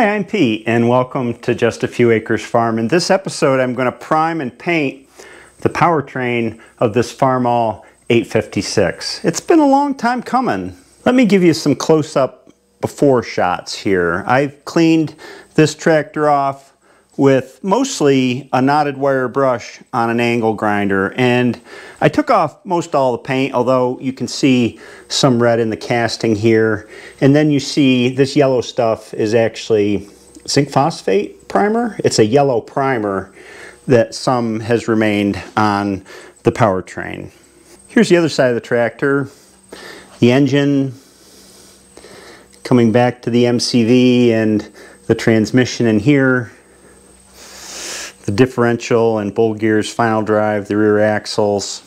Hi, I'm Pete, and welcome to Just a Few Acres Farm. In this episode, I'm going to prime and paint the powertrain of this Farmall 856. It's been a long time coming. Let me give you some close-up before shots here. I've cleaned this tractor off with mostly a knotted wire brush on an angle grinder, and I took off most all the paint, although you can see some red in the casting here. And then you see this yellow stuff is actually zinc phosphate primer. It's a yellow primer that some has remained on the powertrain. Here's the other side of the tractor. The engine coming back to the MCV and the transmission in here. The differential and bull gears, final drive, the rear axles.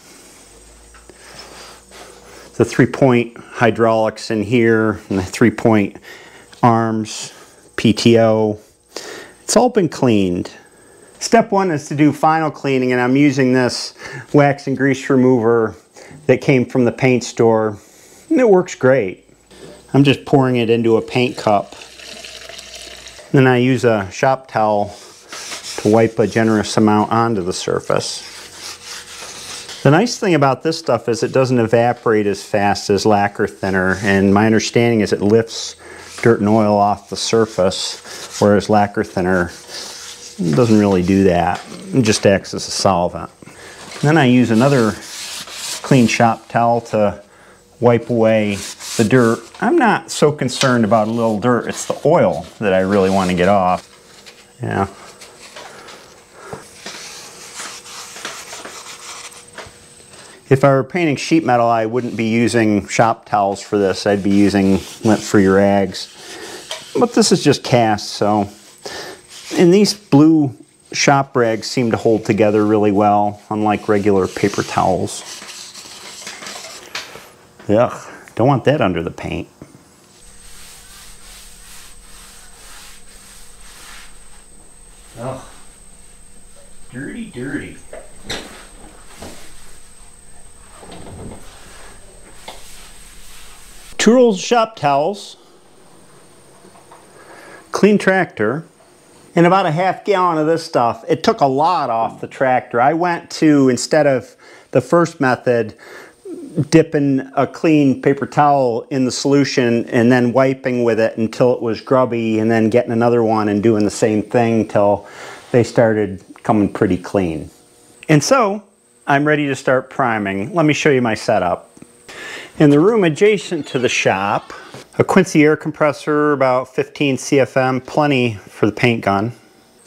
The 3-point hydraulics in here, and the 3-point arms, PTO. It's all been cleaned. Step one is to do final cleaning, and I'm using this wax and grease remover that came from the paint store, and it works great. I'm just pouring it into a paint cup. Then I use a shop towel to wipe a generous amount onto the surface. The nice thing about this stuff is it doesn't evaporate as fast as lacquer thinner, and my understanding is it lifts dirt and oil off the surface, whereas lacquer thinner doesn't really do that. It just acts as a solvent. And then I use another clean shop towel to wipe away the dirt. I'm not so concerned about a little dirt, it's the oil that I really want to get off. Yeah. If I were painting sheet metal, I wouldn't be using shop towels for this. I'd be using lint-free rags. But this is just cast, so. And these blue shop rags seem to hold together really well, unlike regular paper towels. Ugh, don't want that under the paint. Ugh, dirty, dirty. Two rolls of shop towels, clean tractor, and about a half gallon of this stuff. It took a lot off the tractor. I went to, instead of the first method, dipping a clean paper towel in the solution and then wiping with it until it was grubby, and then getting another one and doing the same thing till they started coming pretty clean. And so, I'm ready to start priming. Let me show you my setup. In the room adjacent to the shop, a Quincy air compressor, about 15 CFM, plenty for the paint gun.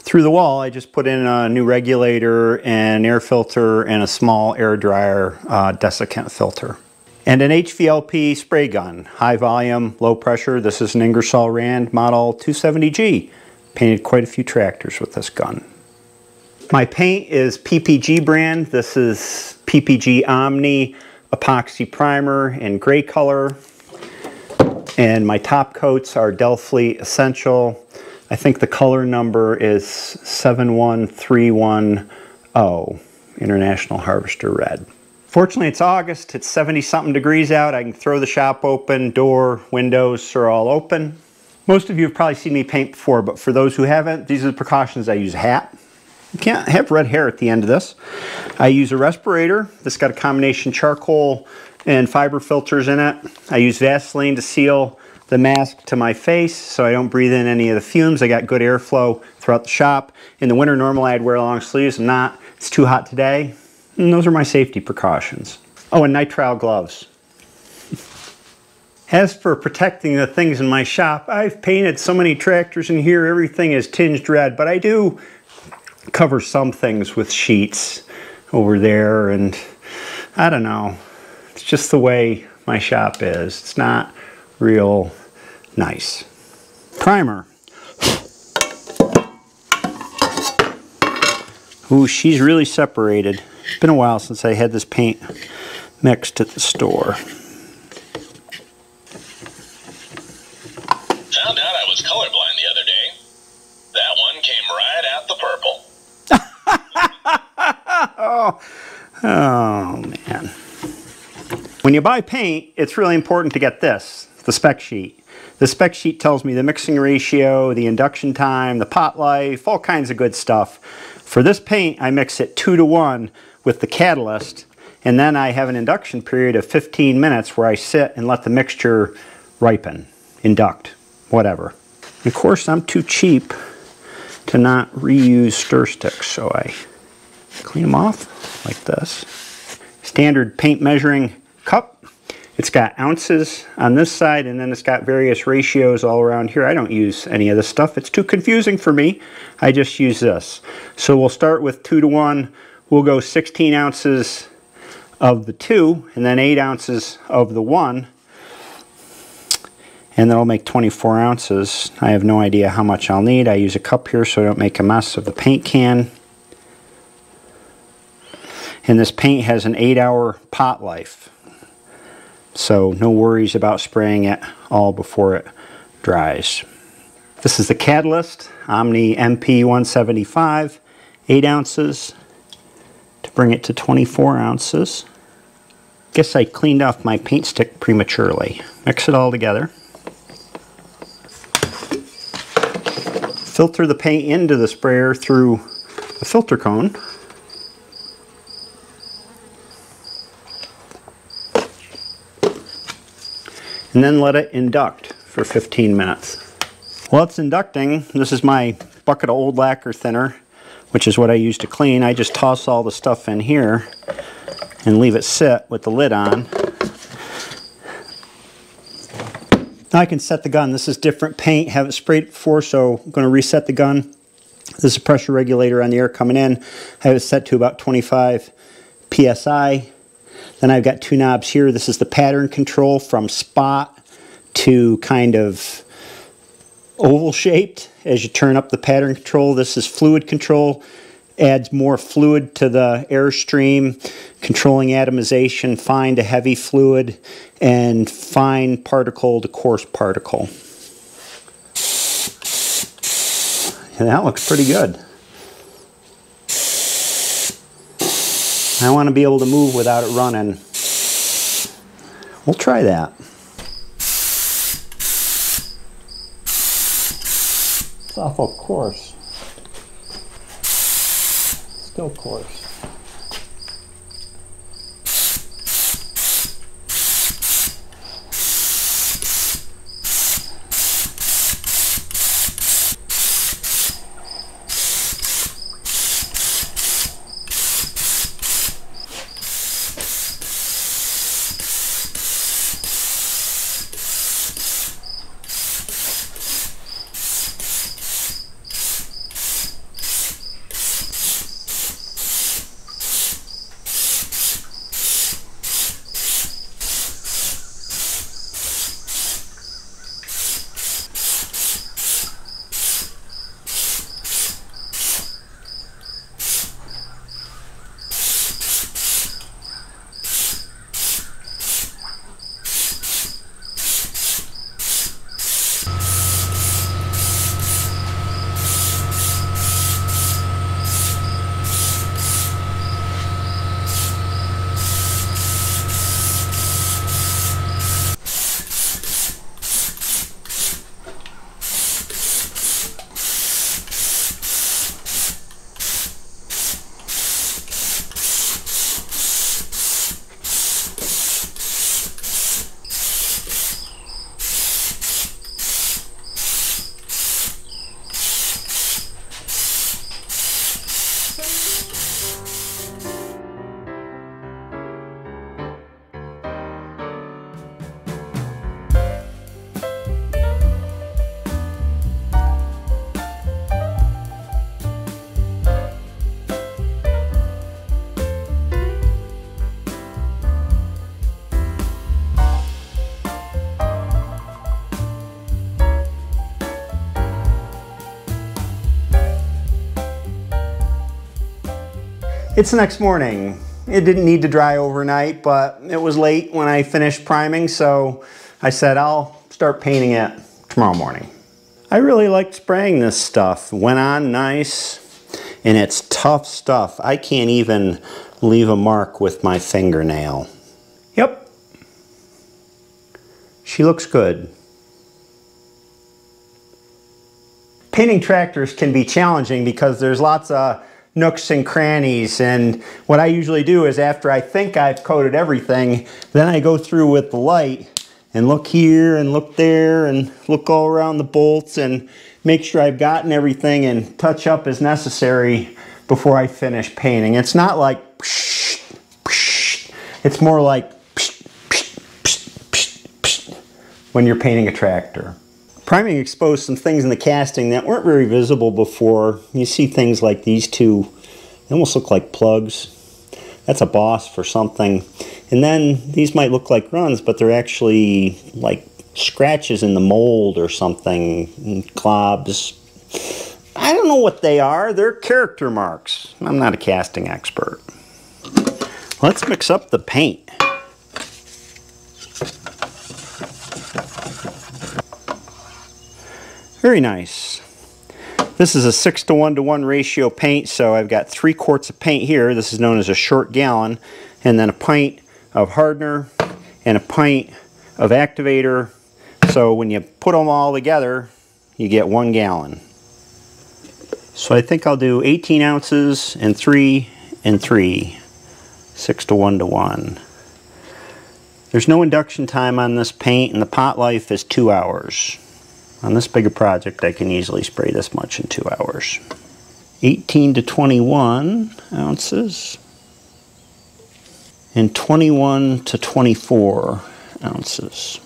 Through the wall, I just put in a new regulator, an air filter, and a small air dryer desiccant filter. And an HVLP spray gun, high volume, low pressure. This is an Ingersoll Rand model 270G. Painted quite a few tractors with this gun. My paint is PPG brand. This is PPG Omni epoxy primer in gray color, and my top coats are Delfleet Essential. I think the color number is 71310, International Harvester Red. Fortunately, it's August, it's 70-something degrees out. I can throw the shop open, door, windows are all open. Most of you have probably seen me paint before, but for those who haven't, these are the precautions. I use a hat. You can't have red hair at the end of this. I use a respirator. This got a combination charcoal and fiber filters in it. I use Vaseline to seal the mask to my face so I don't breathe in any of the fumes. I got good airflow throughout the shop. In the winter, normally I'd wear long sleeves. I'm not. It's too hot today. And those are my safety precautions. Oh, and nitrile gloves. As for protecting the things in my shop, I've painted so many tractors in here, everything is tinged red, but I do cover some things with sheets over there, and I don't know, it's just the way my shop is. It's not real nice. Primer. Ooh, she's really separated. It's been a while since I had this paint mixed at the store. Found out I was colorblind the other day. That one came right at the purple. Oh man. When you buy paint, it's really important to get this, the spec sheet. The spec sheet tells me the mixing ratio, the induction time, the pot life, all kinds of good stuff. For this paint, I mix it 2-to-1 with the catalyst, and then I have an induction period of 15 minutes where I sit and let the mixture ripen, induct, whatever. Of course, I'm too cheap to not reuse stir sticks, so I clean them off like this. Standard paint measuring cup. It's got ounces on this side, and then it's got various ratios all around here. I don't use any of this stuff. It's too confusing for me. I just use this. So we'll start with 2-to-1. We'll go 16 ounces of the 2, and then 8 ounces of the 1. And that'll make 24 ounces. I have no idea how much I'll need. I use a cup here so I don't make a mess of the paint can. And this paint has an 8-hour pot life. So no worries about spraying it all before it dries. This is the catalyst, Omni MP 175, 8 ounces to bring it to 24 ounces. Guess I cleaned off my paint stick prematurely. Mix it all together. Filter the paint into the sprayer through a filter cone. And then let it induct for 15 minutes. While it's inducting, this is my bucket of old lacquer thinner, which is what I use to clean. I just toss all the stuff in here and leave it sit with the lid on. Now I can set the gun. This is different paint, haven't sprayed it before, so I'm going to reset the gun. This is a pressure regulator on the air coming in. I have it set to about 25 psi. Then I've got 2 knobs here. This is the pattern control from spot to kind of oval shaped as you turn up the pattern control. This is fluid control. Adds more fluid to the airstream, controlling atomization, fine to heavy fluid, and fine particle to coarse particle. And that looks pretty good. I want to be able to move without it running. We'll try that. It's awful coarse. Still coarse. It's the next morning. It didn't need to dry overnight, but it was late when I finished priming, so I said I'll start painting it tomorrow morning. I really liked spraying this stuff. Went on nice, and it's tough stuff. I can't even leave a mark with my fingernail. Yep. She looks good. painting tractors can be challenging because there's lots of nooks and crannies, and what I usually do is after I think I've coated everything, then I go through with the light and look here and look there and look all around the bolts and make sure I've gotten everything and touch up as necessary before I finish painting. It's not like it's more like when you're painting a tractor. Priming exposed some things in the casting that weren't very visible before. You see things like these two, they almost look like plugs. That's a boss for something. And then these might look like runs, but they're actually like scratches in the mold or something, globs. I don't know what they are. They're character marks. I'm not a casting expert. Let's mix up the paint. Very nice. This is a 6:1 ratio paint, so I've got 3 quarts of paint here. This is known as a short gallon, and then a pint of hardener and a pint of activator. So when you put them all together, you get 1 gallon. So I think I'll do 18 ounces and 3 and 3, 6:1. There's no induction time on this paint, and the pot life is 2 hours. On this big a project, I can easily spray this much in 2 hours. 18 to 21 ounces and 21 to 24 ounces.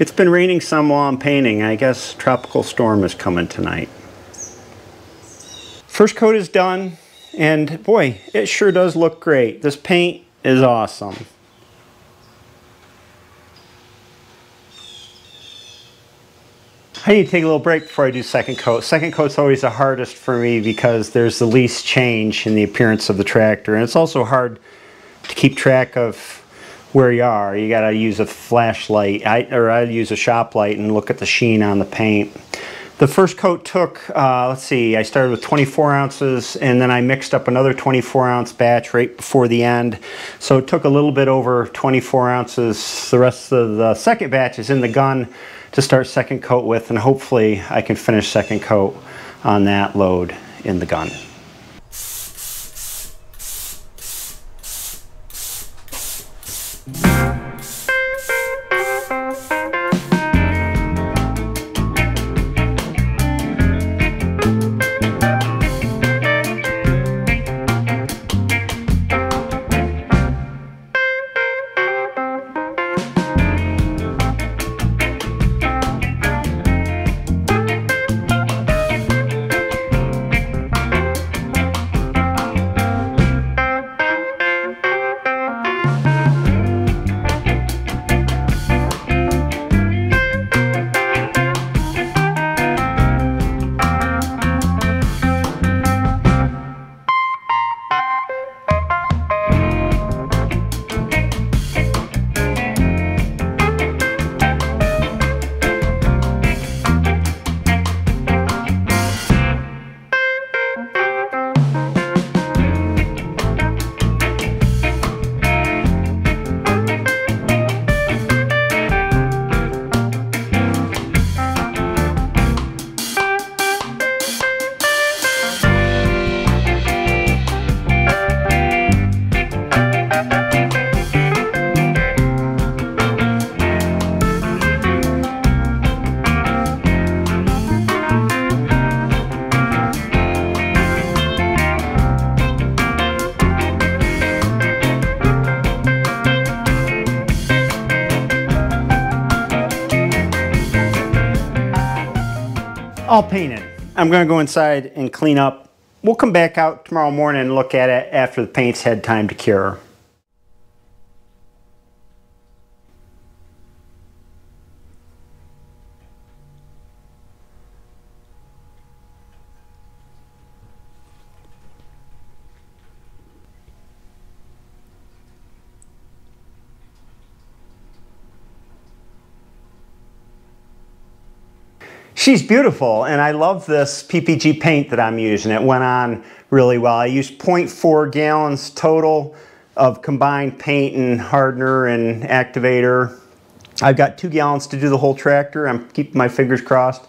It's been raining some while I'm painting. I guess tropical storm is coming tonight. First coat is done, and boy, it sure does look great. This paint is awesome. I need to take a little break before I do second coat. Second coat's always the hardest for me because there's the least change in the appearance of the tractor, and it's also hard to keep track of where you are. You gotta use a flashlight, I'd use a shop light and look at the sheen on the paint. The first coat took, let's see, I started with 24 ounces and then I mixed up another 24 ounce batch right before the end. So it took a little bit over 24 ounces. The rest of the second batch is in the gun to start second coat with, and hopefully I can finish second coat on that load in the gun. All painted. I'm going to go inside and clean up. We'll come back out tomorrow morning and look at it after the paint's had time to cure. She's beautiful, and I love this PPG paint that I'm using. It went on really well. I used 0.4 gallons total of combined paint and hardener and activator. I've got 2 gallons to do the whole tractor. I'm keeping my fingers crossed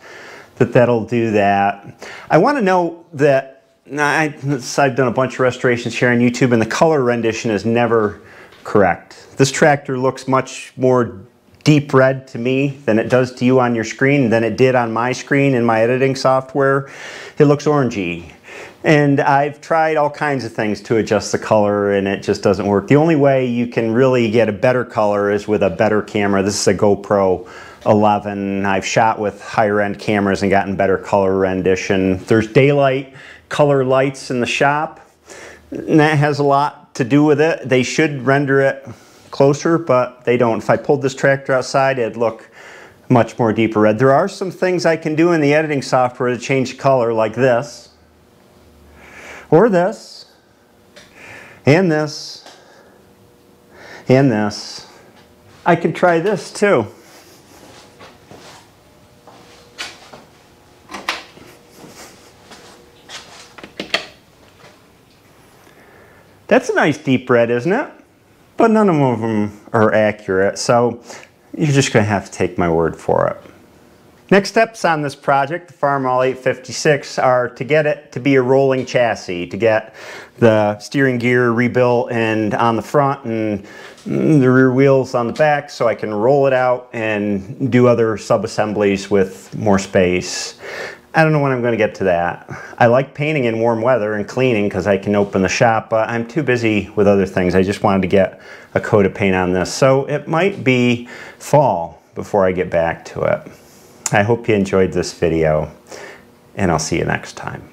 that that'll do that. I want to note that I've done a bunch of restorations here on YouTube, and the color rendition is never correct. This tractor looks much more deep red to me than it does to you on your screen, than it did on my screen in my editing software. It looks orangey. And I've tried all kinds of things to adjust the color, and it just doesn't work. The only way you can really get a better color is with a better camera. This is a GoPro 11. I've shot with higher end cameras and gotten better color rendition. There's daylight color lights in the shop, and that has a lot to do with it. They should render it closer, but they don't. If I pulled this tractor outside, it'd look much more deeper red. There are some things I can do in the editing software to change color, like this, or this, and this, and this. I could try this too. That's a nice deep red, isn't it? But none of them are accurate, so you're just going to have to take my word for it. Next steps on this project, the Farmall 856, are to get it to be a rolling chassis, to get the steering gear rebuilt and on the front and the rear wheels on the back, so I can roll it out and do other sub-assemblies with more space. I don't know when I'm going to get to that. I like painting in warm weather and cleaning because I can open the shop, but I'm too busy with other things. I just wanted to get a coat of paint on this. So it might be fall before I get back to it. I hope you enjoyed this video, and I'll see you next time.